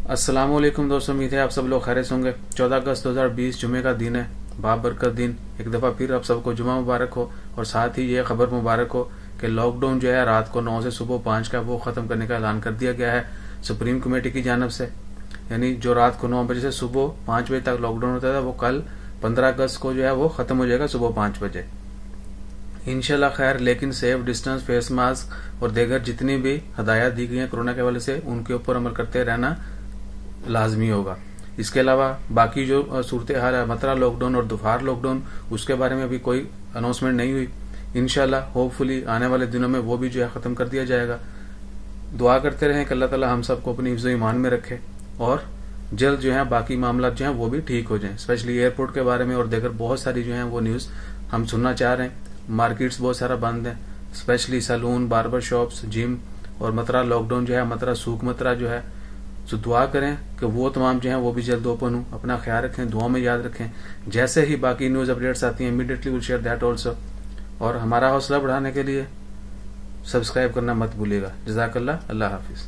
السلام علیکم دوستوں، امید ہے آپ سب لوگ خیریت ہوں گے۔ 14 اگست 2020 جمعے کا دن ہے، بابرکت دن۔ ایک دفعہ پھر آپ سب کو جمعہ مبارک ہو، اور ساتھ ہی یہ خبر مبارک ہو کہ لاک ڈاؤن جو ہے رات کو 9 سے صبح 5 کا وہ ختم کرنے کا اعلان کر دیا گیا ہے سپریم کمیٹی کی جانب سے۔ یعنی جو رات کو 9 بجے سے صبح 5 بجے تک لاک ڈاؤن ہوتا تھا، وہ کل 15 اگست کو جو ہے وہ ختم ہو جائے گا صبح 5 بجے انشاءاللہ خیر۔ لیکن سیف ڈسٹنس، فیس ماسک اور دیگر جتنی بھی ہدایات دی گئی ہیں کورونا کے حوالے سے، ان کے اوپر عمل کرتے رہنا لازمی ہوگا۔ اس کے علاوہ باقی جو صورتحال ہے، مترا لاک ڈاؤن اور دوفار لاک ڈاؤن، اس کے بارے میں ابھی کوئی اناؤنسمنٹ نہیں ہوئی۔ انشاءاللہ ہوپ فلی آنے والے دنوں میں وہ بھی جو ہے ختم کر دیا جائے گا۔ دعا کرتے رہیں کہ اللہ تعالی ہم سب کو اپنی حفظ و ایمان میں رکھے، اور جلد جو ہے باقی معاملات جو ہیں وہ بھی ٹھیک ہو جائیں۔ اسپیشلی ایئرپورٹ کے بارے میں اور دیگر بہت ساری جو ہیں وہ نیوز ہم سننا چاہ رہے ہیں۔ مارکیٹس بہت سارا بند ہیں، اسپیشلی سیلون، باربر شاپس، جم، اور مترا لاک ڈاؤن جو ہے، مترا سوک مترا جو ہے، تو دعا کریں کہ وہ تمام جو ہیں وہ بھی جلد اوپن ہوں۔ اپنا خیال رکھیں، دعاؤں میں یاد رکھیں۔ جیسے ہی باقی نیوز اپڈیٹس آتی ہیں immediately will share that also, اور ہمارا حوصلہ بڑھانے کے لیے سبسکرائب کرنا مت بھولیے گا۔ جزاک اللہ، اللہ حافظ۔